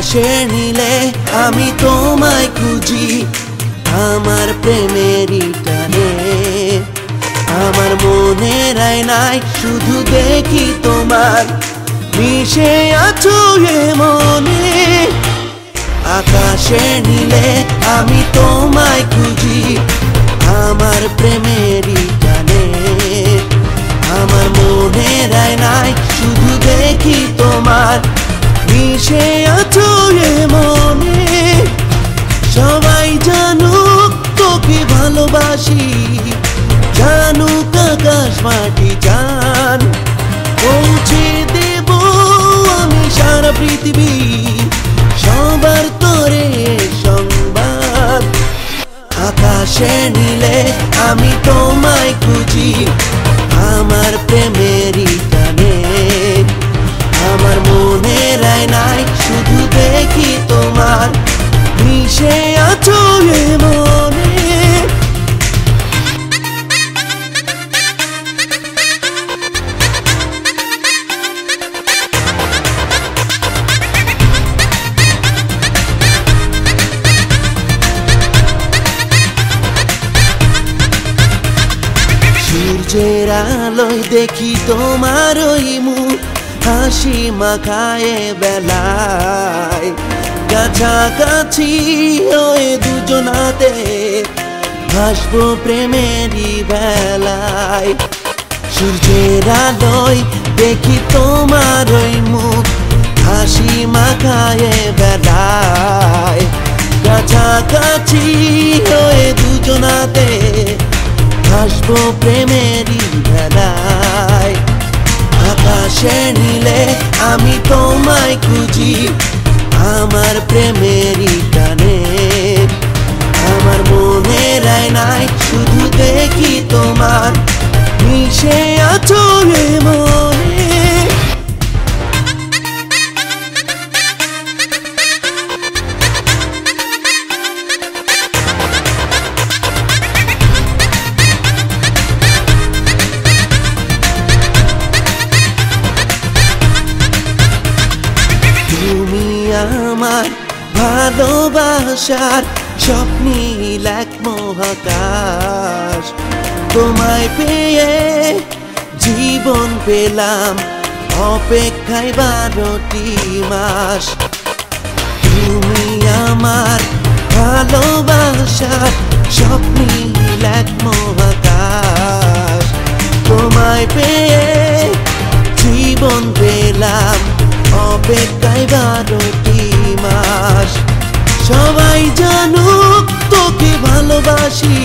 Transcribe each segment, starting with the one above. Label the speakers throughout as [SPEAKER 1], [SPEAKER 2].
[SPEAKER 1] আকাশের নীলে আমি তোমায় খুঁজি আমার প্রেমেরই টানে আমার মনের আয়নায় শুধু দেখি তোমার মিশে আছো এ মনে আকাশের নীলে আমি তোমায় খুঁজি আমার প্রেমেরই টানে আমার মনের আয়নায় শুধু দেখি তোমার মিশে আছো এ মনে সবাই জানুক তোকে ভালোবাসি জানুক আকাশ মাটি জান পৌঁছে দেব আমি সারা পৃথিবী সবার তোরে সংবাদ আকাশের নীলে আমি তোমায় খুঁজি আমার প্রেমেরই টানে আমার মনের আয়নায় শুধু দেখি তোমার মিশে আছো এ মনে সূর্যের আলোয় দেখি তোমার ওই মুখ হাসি মাখায় বেলায় কাছাকাছি হয়ে দুজনাতে ভাসবো প্রেমেরই বেলায় সূর্যের আলোয় দেখি তোমার ওই মুখ হাসি মাখায় বেলায় কাছাকাছি হয়ে দুজনাতে ভাসবো প্রেমেরই বেলায় আকাশের নীলে আমি তোমায় খুঁজি আমার প্রেমেরই টানে আমার মনের আয়নায় শুধু দেখি তোমার মিশে আছো এ মনে আমার ভালোবাসার স্বপ্নীল এক মহাকাশ তোমায় পেয়ে জীবন পেলাম অপেক্ষায় 12টি মাস তুমি আমার ভালোবাসার স্বপ্নীল এক মহাকাশ তোমায় পেয়ে জীবন পেলাম অপেক্ষায় 12টি মাস সবাই জানুক তোকে ভালোবাসি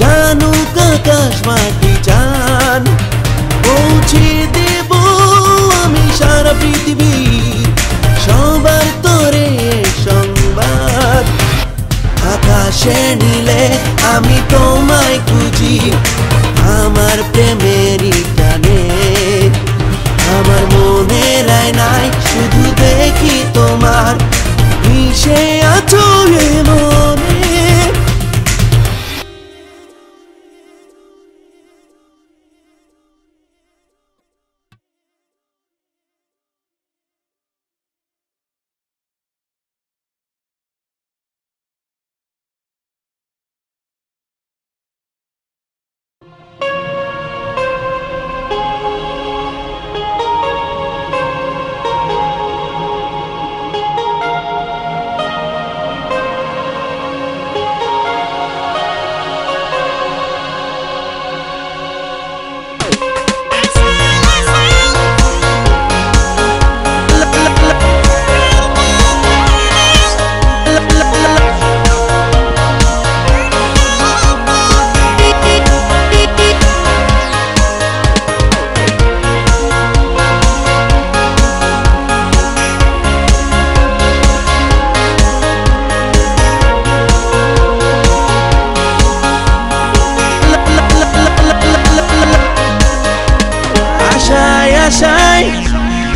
[SPEAKER 1] জানুক আকাশ মাটি জান পৌঁছে দেব আমি সারা পৃথিবী সবার তোরে সংবাদ আকাশের নীলে আমি তোমায় খুঁজি আমার প্রেমেরই টানে আমার মনের আয়নায় শুধু দেখি তোমার মিশে আছো এ মনে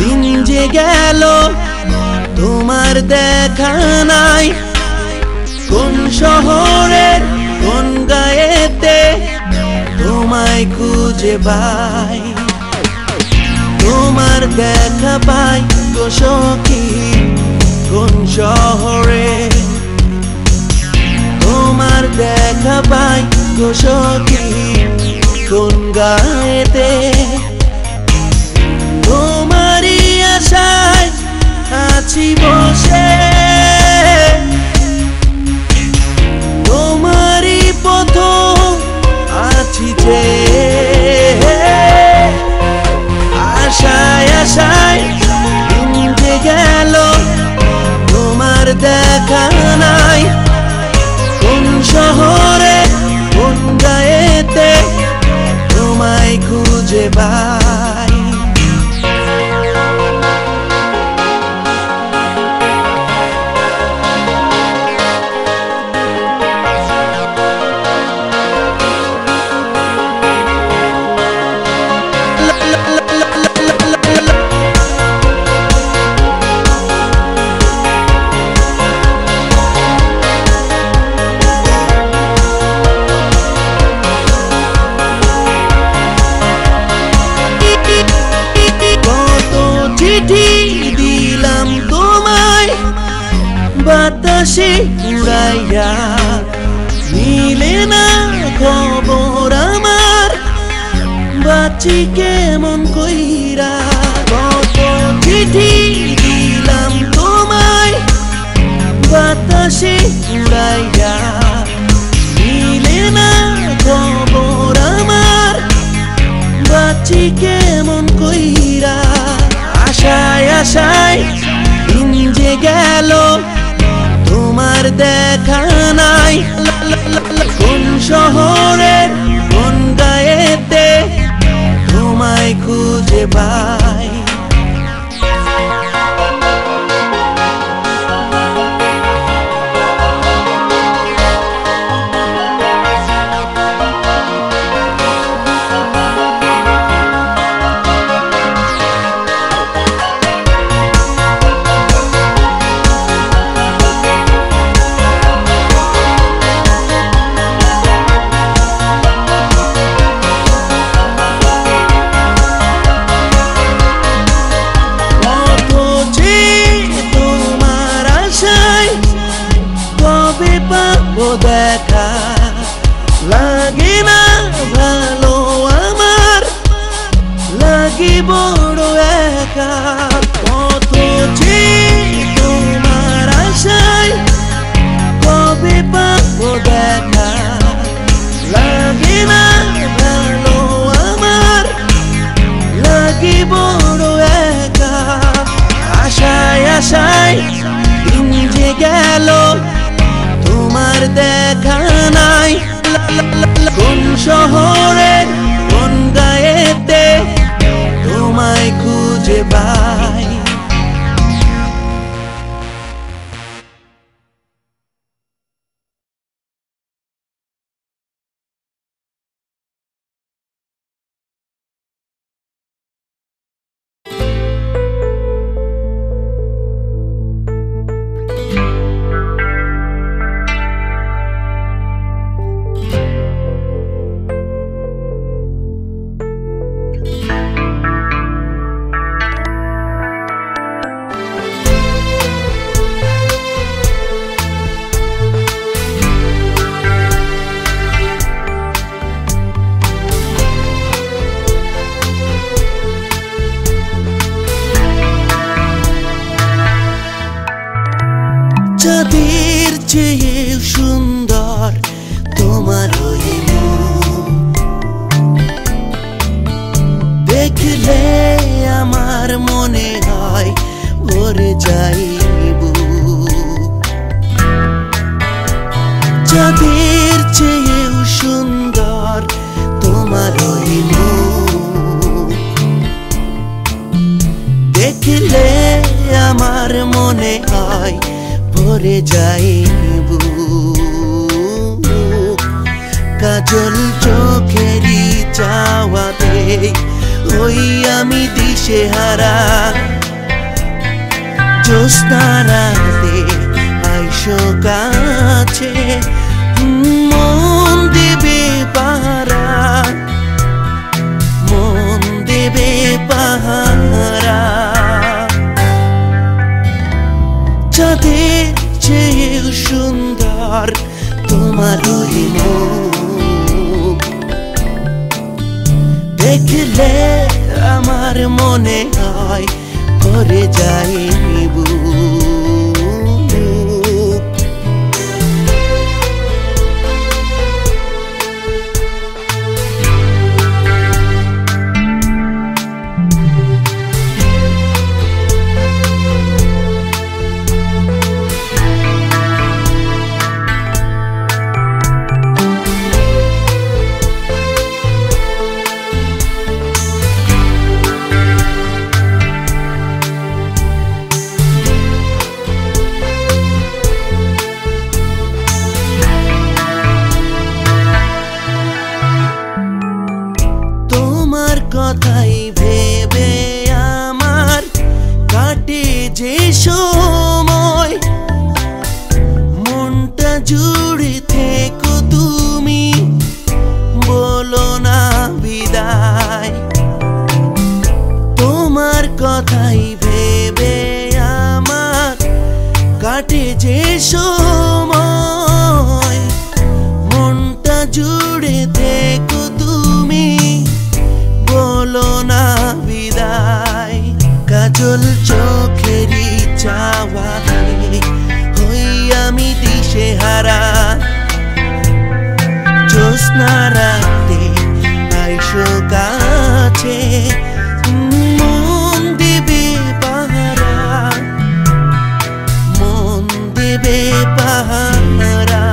[SPEAKER 1] দিন যে গেল তোমার দেখা নাই কোন শহরের কোন গায়েতে তোমায় খুঁজে পাই তোমার দেখা পাই গো সখী কোন শহরে তোমার দেখা পাই গো সখী কোন গায়েতে তোমারই আশায় আছি বসে তোমারই পথ আছি যে আশায় আশায় দিন যে গেল তোমার দেখা নাই কোন শহরে কোন গায়েতে তোমায় খুঁজে পাই দিলাম তোমায় বাতাসে উড়াইয়া মিলে না খবর আমার বাঁচি কেমন কইরা কত চিঠি দিলাম তোমায় বাতাসে উড়াইয়া মিলে না খবর আমার বাঁচি কেমন কইরা আশায় আশায় দিন যে গেল তোমার দেখা নাই কোন শহরের কোন গায়েতে তোমায় খুঁজে পাই দেখা লাগে না ভালো আমার লাগি বড় একা কত যে তোমার আশায় কবে পাবো দেখা লাগে না ভালো আমার লাগি বড় একা আশায় আশায় দিন যে গেল তোমার দেখা নাই কোন শহরে কোন গায়েতে তোমায় খুঁজে পাই চাঁদের চেয়ে সুন্দর তোমার ওই মুখ দেখলে আমার মনে হয় ভরে যাইব চাঁদের চেয়ে সুন্দর তোমার ওই মুখ দেখলে আমার মনে হয় ভরে যাইব কাজল চোখেরই চাওয়াতে ওই আমি দিশেহারা জ্যোৎস্না রাতে আইসো কাছে মন দেবে পাহারা মন দেবে পাহারা দেখলে আমার মনে হয় ভরে যায় বুক। কথাই ভেবে আমার কাটে যে সময়, মনটা জুড়ে থেকো তুমি, বলো না বিদায়। তোমার কথাই ভেবে আমার কাটে যে সময়, মনটা জুড়ে থেকো তুমি, বলো না বিদায়। কাজল চোখেরই চাওয়াতে হই আমি দিশেহারা, জ্যোৎস্না রাতে আইসো কাছে, মন দেবে পাহারা, মন দেবে পাহারা।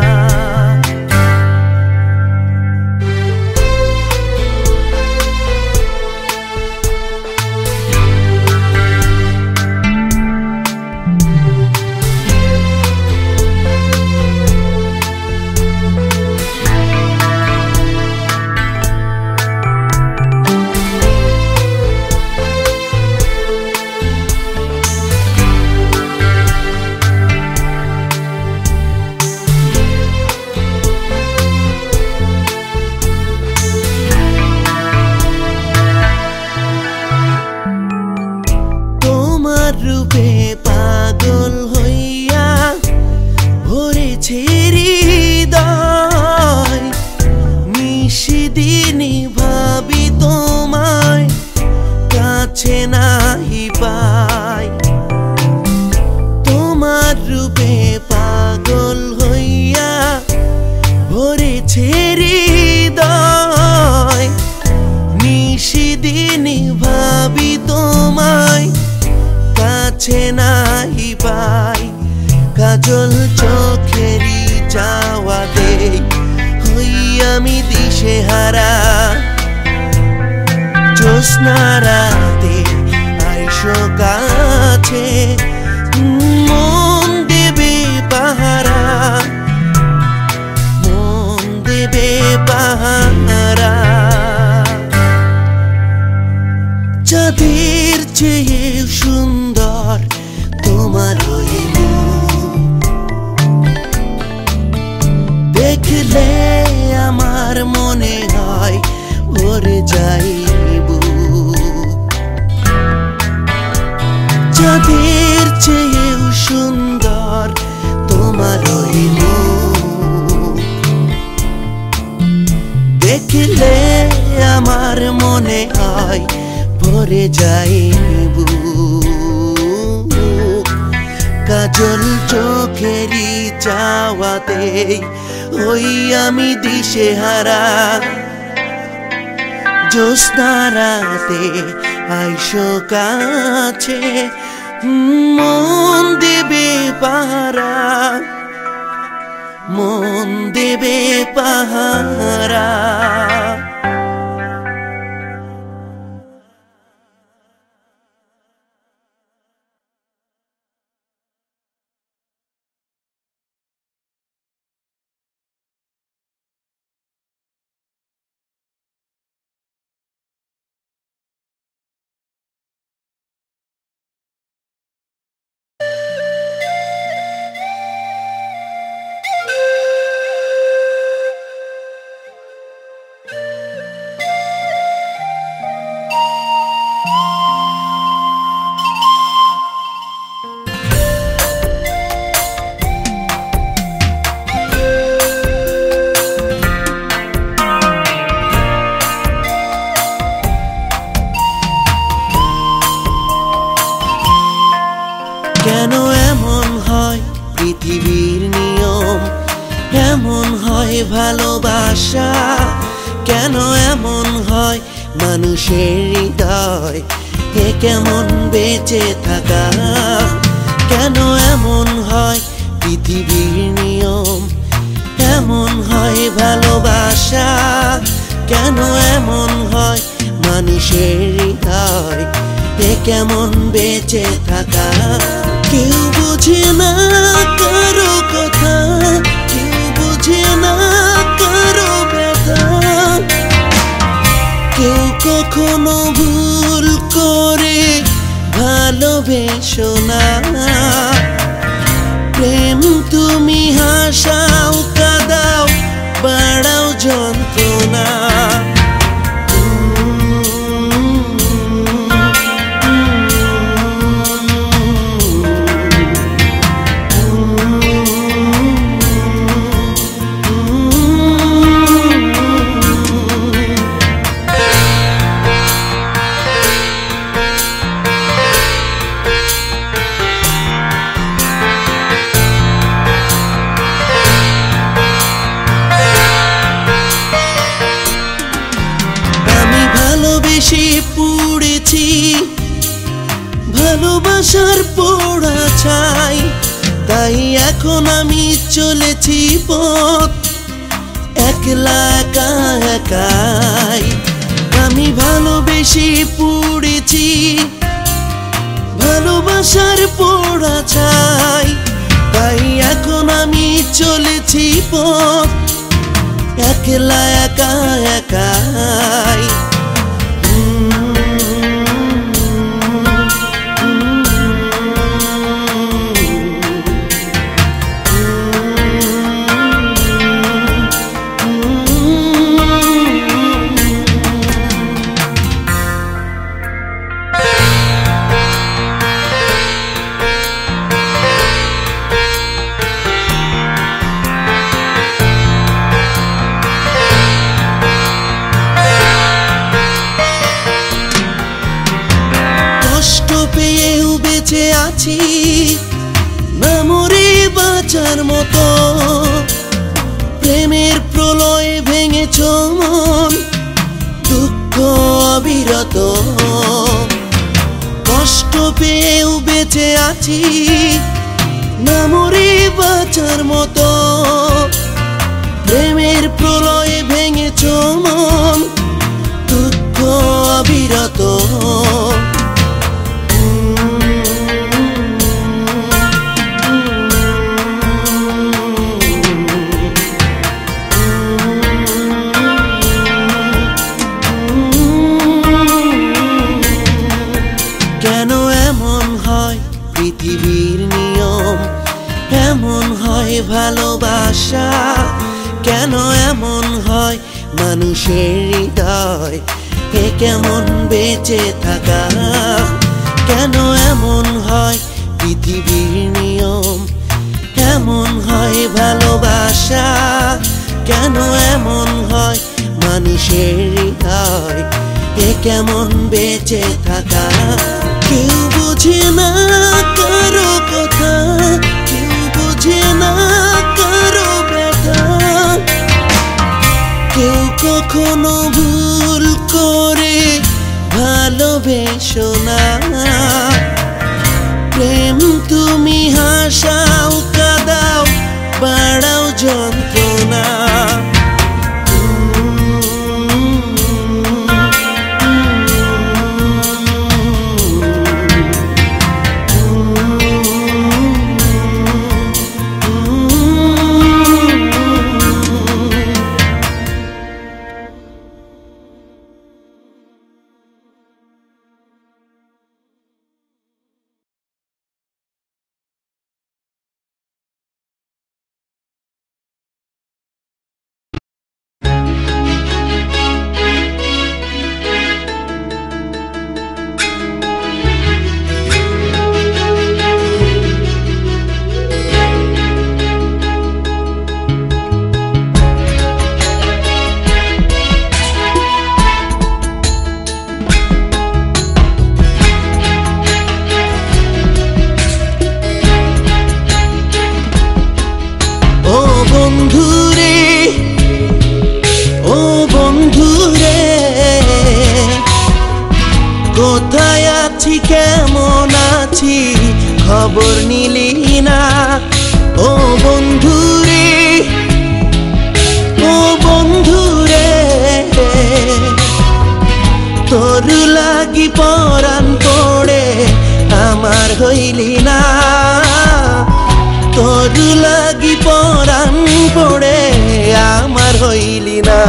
[SPEAKER 1] রূপে পাগল হইয়া ভরেছে হৃদয়, নিশিদিনে ভাবি তোমায়, কাছে নাহি পাই। তোমার রূপে পাগল হইয়া ভরেছে হৃদয়, নিশিদিনে ভাবি তোমায়, কাছে নাহি পাই। কাজল চোখেরই চাওয়াতে হই আমি দিশেহারা, জ্যোৎস্না রাতে আইসো কাছে, মন দেবে পাহারা, মন দেবে পাহারা। চাঁদের চেয়ে সুন্দর তোমার ওই মুখ, দেখলে আমার মনে হয় ভরে যাই বুক। চাঁদের চেয়ে সুন্দর তোমার ওই মুখ, দেখলে আমার মনে হয় ভরে যাই বুক। কাজল চোখেরই চাওয়াতে হই আমি দিশেহারা, জ্যোৎস্না রাতে আইসো কাছে, মন দেবে পাহারা, মন দেবে পাহারা। ভালোবাসা? কেন এমন হয় মানুষের হৃদয়? এ কেমন বেঁচে থাকা? কেন এমন হয় পৃথিবীর নিয়ম? এমন হয় ভালোবাসা? কেন এমন হয় মানুষের হৃদয়? এ কেমন বেঁচে থাকা? কেউ বুঝে না কারো কথা, কেউ বুঝে না কারো ব্যথা। কেউ কখনো ভুল করে ভালোবেসো না। প্রেম তুমি হাসাও, কাঁদাও, বাড়াও যন্ত্রণা। ভালোবেসে পড়েছি ভালোবাসার পোড়া ছাই, তাই এখন আমি চলেছি পথ একলা একা একাই। আমি ভালোবেসে পড়েছি ভালোবাসার পোড়া ছাই, তাই এখন আমি চলেছি পথ একলা একা একাই। পেয়েও বেঁচে আছি না মরে বাঁচার মতো। প্রেমের প্রলয়ে ভেঙেছ মন, দুঃখ অবিরত। কষ্ট পেয়েও বেঁচে আছি না মরে বাঁচার মতো। প্রেমের প্রলয়ে ভেঙেছ মন, দুঃখ অবিরত। কেন এমন হয় পৃথিবীর নিয়ম? এমন হয় ভালোবাসা? কেন এমন হয় মানুষের হৃদয়? এ কেমন বেঁচে থাকা? কেন এমন হয় পৃথিবীর নিয়ম? এমন হয় ভালোবাসা? কেন এমন হয় মানুষের হৃদয়? এ কেমন বেঁচে থাকা? কেউ বুঝে না কারো কথা, কেউ বুঝে না কারো ব্যথা। কেউ কখনো ভুল করে ভালোবেসো না। প্রেম তুমি হাসাও, কাঁদাও, বাড়াও যন্ত্রণা। খবর নিলি না। ও বন্ধুরে, ও বন্ধুরে, তোর লাগি পরাণ পড়ে আমার হইলি না। তোর লাগি পরাণ পড়ে আমার হইলি না।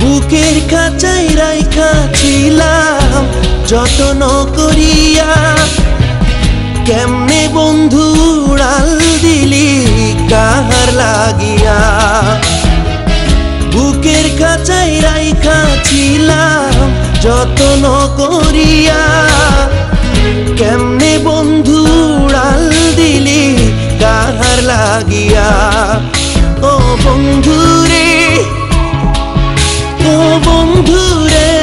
[SPEAKER 1] বুকের খাঁচায় রাইখা ছিলাম যত্ন করিয়া, কেমনে বন্ধু উড়াল দিলি কাহার লাগিয়া। বুকের খাঁচায় রাইখা ছিলাম যত্ন করিয়া, কেমনে বন্ধু উড়াল দিলি কাহার লাগিয়া। ও বন্ধুরে, ও বন্ধুরে,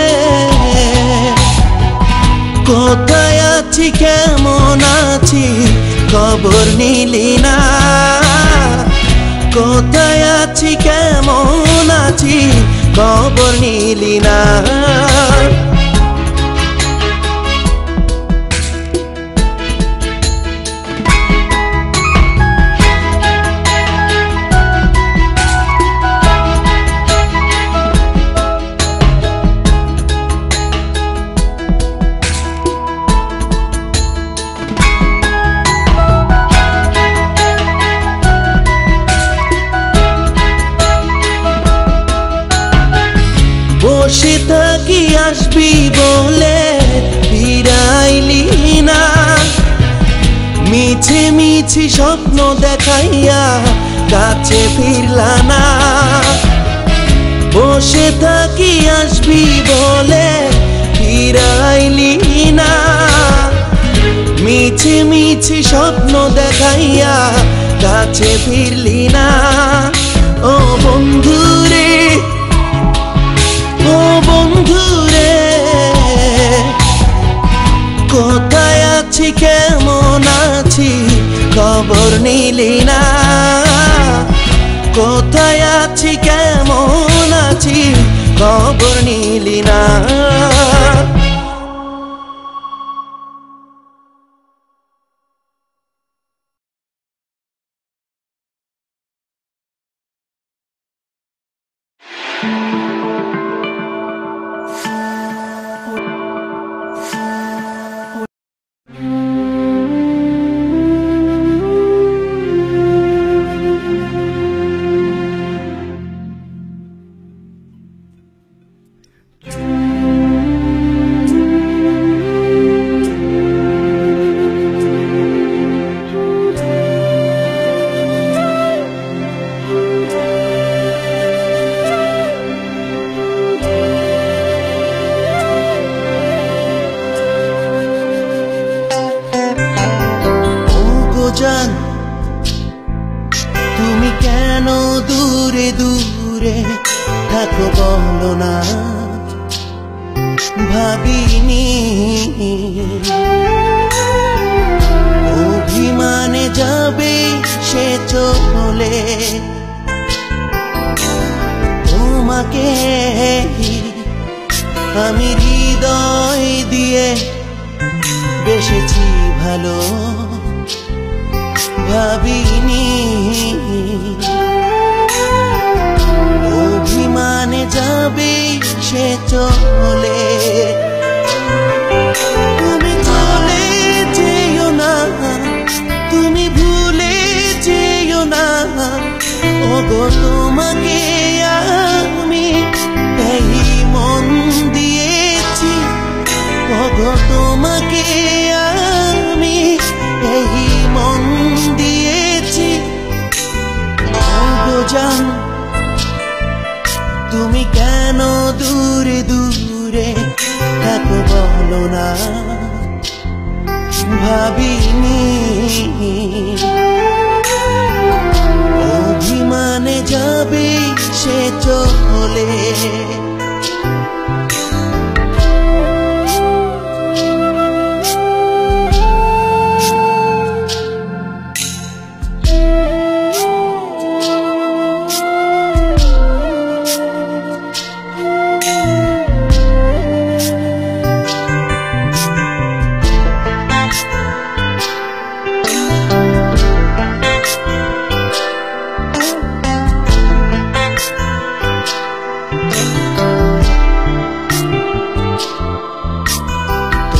[SPEAKER 1] কোথায় আছি কেমন আছি খবর নিলি না। কোথায় আছি কেমন আছি খবর নিলি না। বসে থাকি আসবি বলে ফিরাইলি না। মিছে মিছি স্বপ্ন দেখাইয়া কাছে ফিরলা না। বসে থাকি আসবি বলে ফিরাইলি না। মিছে মিছি স্বপ্ন দেখাইয়া কাছে ফিরলি না। ও বন্ধুরে, ও বন্ধুরে, কোথায় আছি কেমন আছি খবর নিলি না। কোথায় আছি কেমন আছি খবর নিলি না। তুমি কেন দূরে দূরে থাকো বলো না। ভাবিনি অভিমানে যাবে সে চলে, তোমাকে আমি হৃদয় দিয়ে বেসেছি ভালো। ভাবিনি অভিমানে যাবে সে চলে। তুমি চলে যেও না, তুমি ভুলে যেও না। ওগো তোমাকে আমি এই মন দিয়েছি। ওগো তোমাকে আমি এই মন দিয়েছি। ওগো জান, তুমি কেন দূরে দূরে থাকো বলো না। ভাবিনি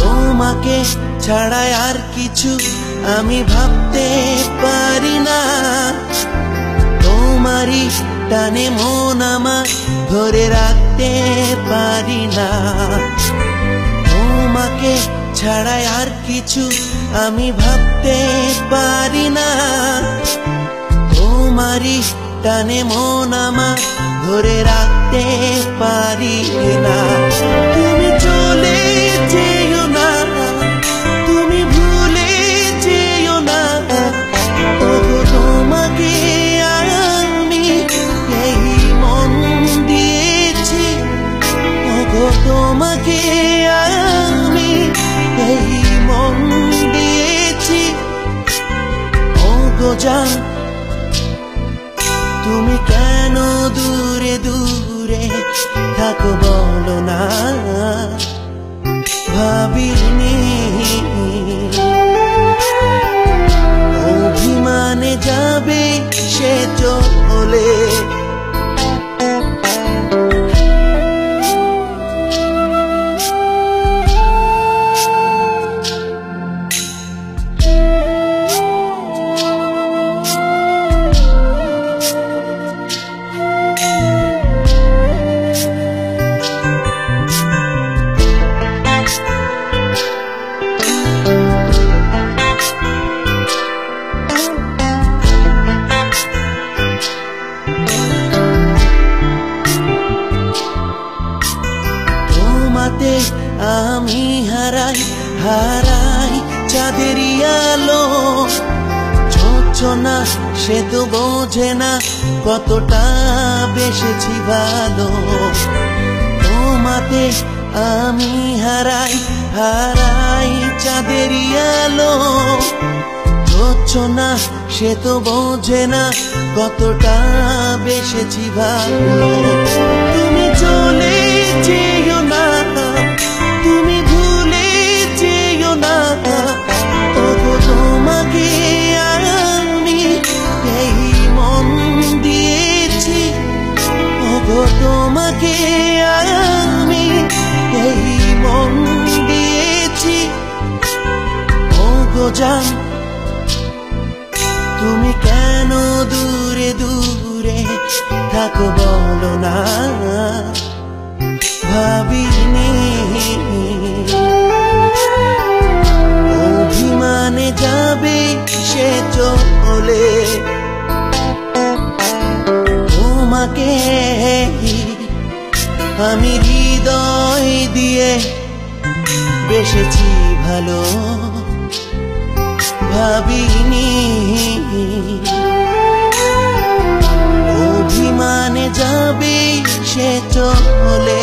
[SPEAKER 1] তোমাকে ছাড়া আর কিছু আমি ভাবতে পারি না, তোমারই টানে মন আমার ধরে রাখতে পারি না। তোমাকে ছাড়া আর কিছু আমি ভাবতে পারি না, তোমারই টানে মন আমার ধরে রাখতে পারি না। তুমি চলে যেও না, তুমি ভুলে যেও না, ওগো তোমাকে আমি এই মন দিয়েছি, ওগো তোমাকে আমি এই মন দিয়েছি। ওগো জান তুমি কেন দূরে দূরে থাকো বলো না, ভাবিনি অভিমানে যাবে সে চলে। আমি হারাই হারাই চাঁদেরই আলো, ঝোঁঝনা সে তো বোঝে না কতটা বেসেছি ভালো। তোমাতে আমি হারাই হারাই চাঁদেরই আলো, ঝোঁঝনা সে তো বোঝে না কতটা বেসেছি ভালো। তুমি চলে যেও না, তুমি ভুলে যেও না, ওগো তোমাকে আমি এই মন দিয়েছি, ওগো তোমাকে আমি এই মন দিয়েছি। ওগো জান তুমি কেন দূরে দূরে থাকো বলো না, ভাবিনি অভিমানে যাবে সে চলে। তোমাকে আমি হৃদয় দিয়ে বেসেছি ভালো, ভাবিনি অভিমানে যাবে সে চলে।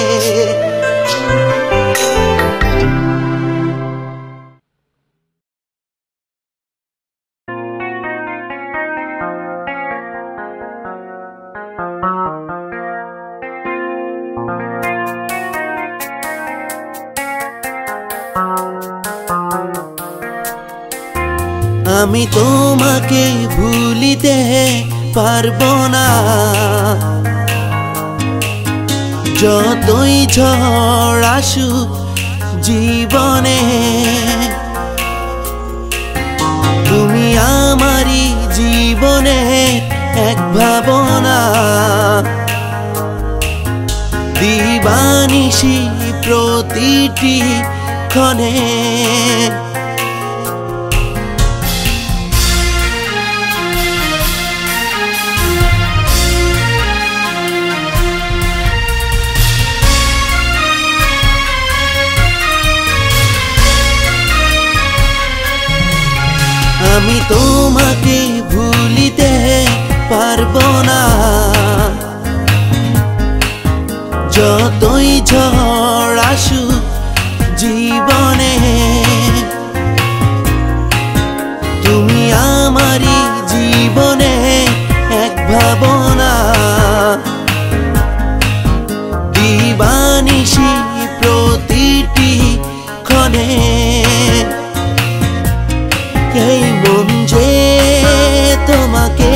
[SPEAKER 1] আমি তোমাকে ভুলিতে পারবো না, যতই ঝড় আসুক জীবনে, তুমি আমারই জীবনে এক ভাবনা। দিবানিশি প্রতিটি ক্ষণে আমি তোমাকে ভুলিতে পারবো না, যতই ঝড় আসুক জীবনে, তুমি আমারই জীবনে এক ভাবনা। দিবানিশি প্রতিটি ক্ষণে এই মন যে তোমাকে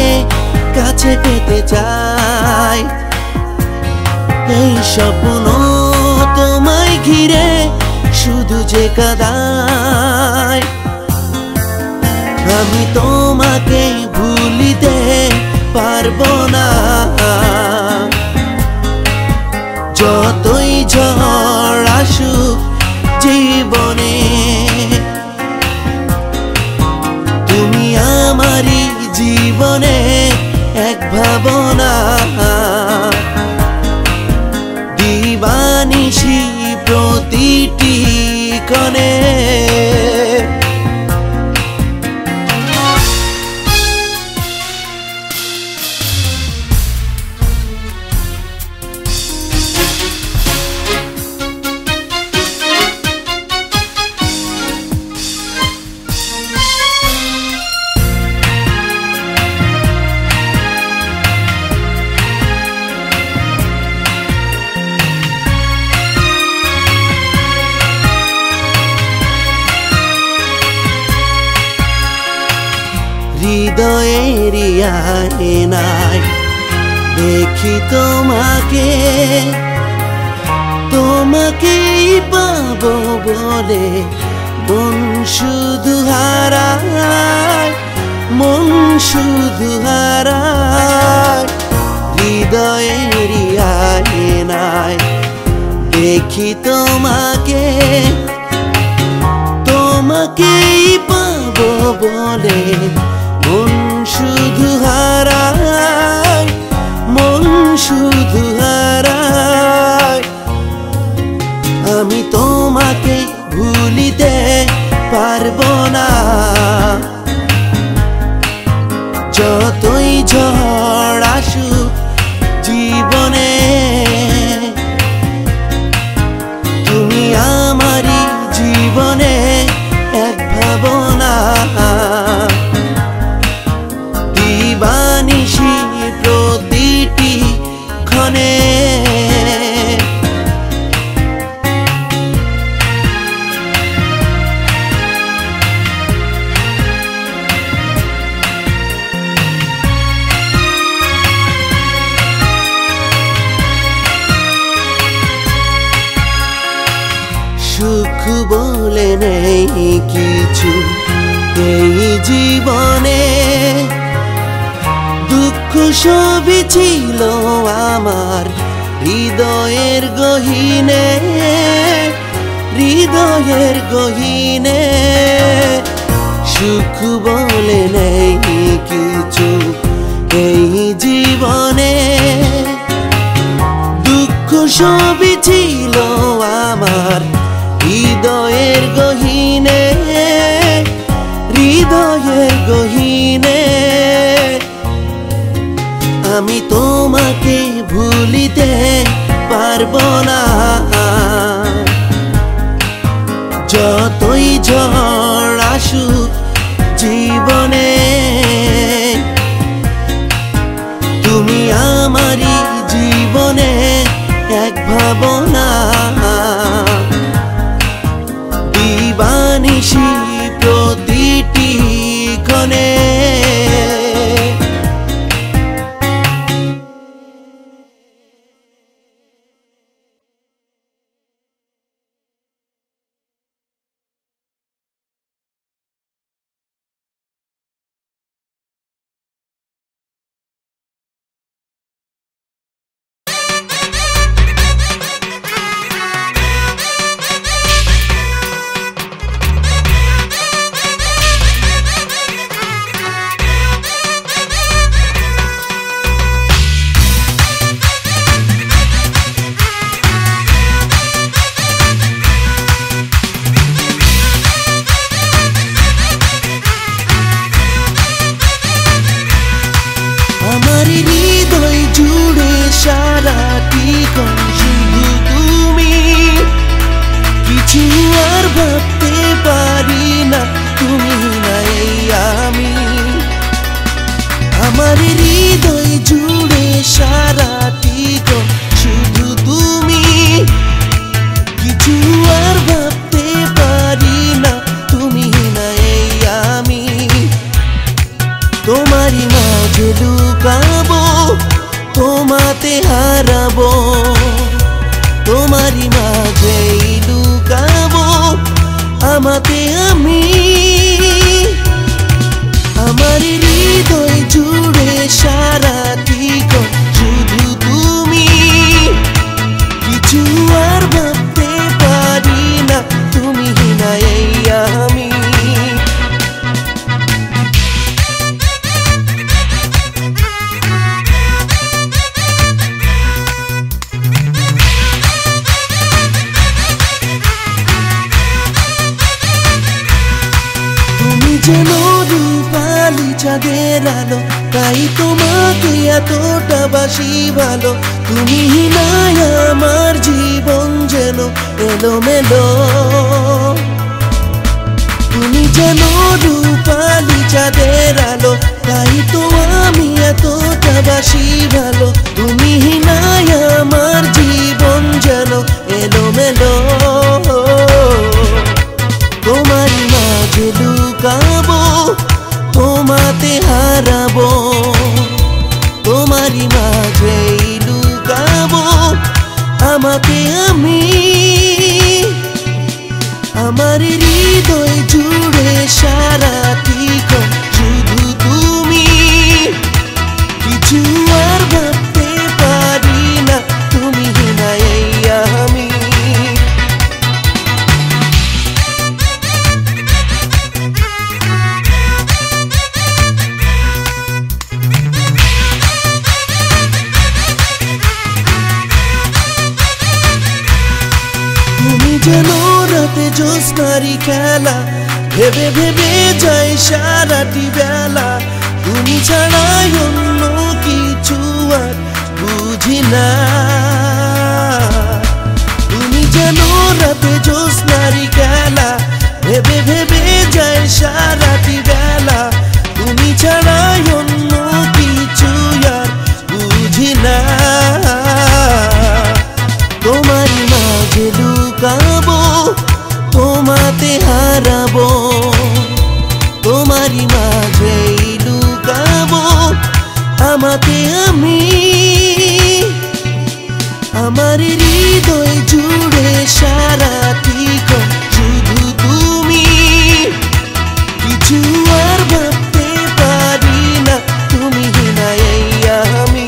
[SPEAKER 1] কাছে পেতে চায়, এই স্বপ্ন তোমায় ঘিরে শুধু যে কাঁদায়। আমি তোমাকে ভুলিতে পারবো না, যতই ঝড় আসুক জীবনে, তুমি আমারই জীবনে এক ভাবনা। দিবানিশি প্রতিটি ক্ষণে হৃদয়ের আয়নায় দেখি তোমাকে, তোমাকেই পাবো বলে মন শুধু হারায়, মন শুধু হারায়। হৃদয়ের আয়নায় দেখি তোমাকে, তোমাকেই পাবো বলে মন শুধু হারায়, মন শুধু হারায়। আমি তোমাকে ভুলিতে পারবো না, যতই ঝড় আসুক জীবনে, তুমি আমারই জীবনে এক ভাবনা। দিবানিশি প্রতিটি ক্ষণে সুখ বলে নেই কিছু এই জীবনে, দুঃখ সবই ছিল আমার হৃদয়ের গহীনে, হৃদয়ের গহীনে। সুখ বলে নেই কিছু এই জীবনে, দুঃখ সবই ছিল আমার হৃদয়ের গহীনে, হৃদয়ের গহীনে। আমি তোমাকে ভুলিতে পারবো না, যতই ঝড় আসুক জীবনে, তুমি আমারই জীবনে এক ভাবনা। দিবানিশি প্রতিটি ক্ষণে আমাতে আমি আমার হৃদয় জুড়ে সারাটি ক্ষণ শুধু তুমি কিছু আর ভাবতে পারি না তুমি না এই আমি যেন রূপালি চাঁদের আলো তাই তোমাকে এতটা বাসি ভালো তুমি নাই আমার জীবন যেন এলোমেলো তুমি যেন রূপালি চাঁদের আলো তাই তো আমি এতটা বাসি ভালো তুমি নাই আমার জীবন যেন এলোমেলো তোমারই মাঝে লুকাবো তোমাতে হারাবো তোমারই মাঝেই লুকাবো আমাকে আমি আমার হৃদয় জুড়ে সারাটি ক্ষণ শুধু তুমি কিছু আর ভাবতে পারি না তুমি না এই আমি যেন রাতে জ্যোৎস্নারি খেলা ভেবে ভেবে যাই সারাটি বেলা তুমি ছাড়াই অন্য কিছু আর বুঝি না তুমি যেন রাতে জ্যোৎস্নারি খেলা ভেবে ভেবে যাই সারাটি বেলা তুমি ছাড়াই অন্য কিছু আর বুঝি না তোমারই মাঝে লুকাবো তোমাতে হারাবো তোমারই মাঝেই লুকাবো আমাকে আমি আমার হৃদয় জুড়ে সারাটি ক্ষণ শুধু তুমি কিছু আর ভাবতে পারি না তুমি না এই আমি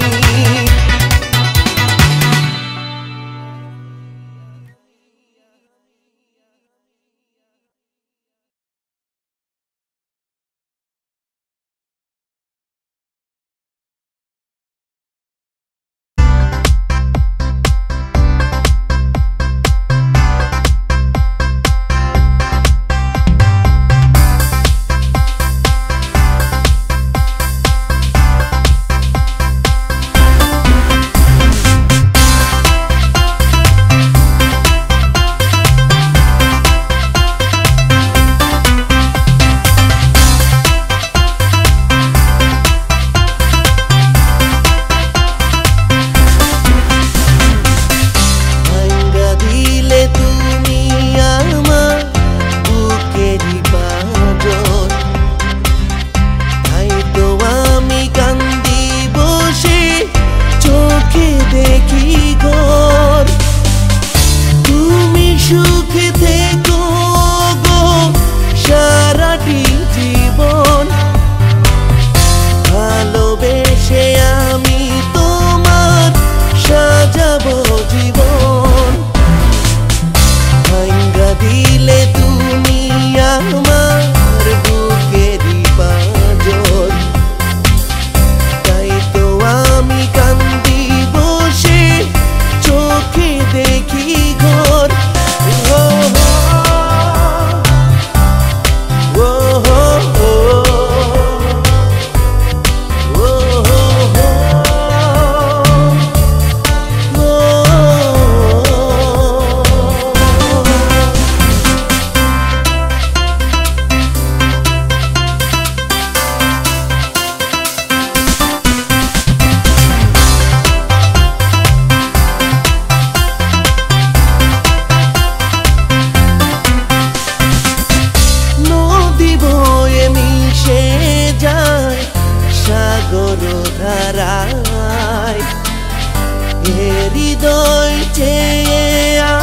[SPEAKER 1] হৃদয় চেয়ে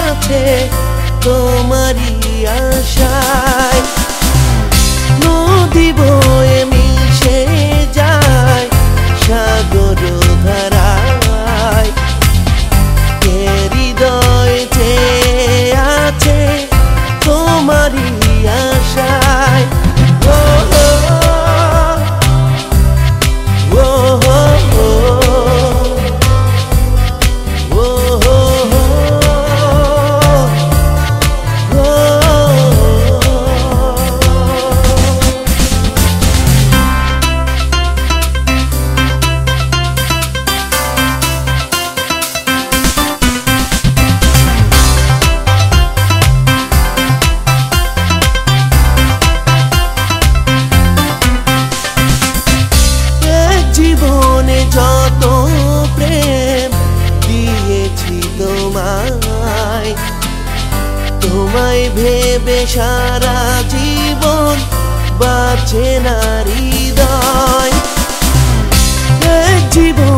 [SPEAKER 1] আছে তোমারই আশা তোমায় ভেবে সারা জীবন বাঁচে না হৃদয়। এক জীবন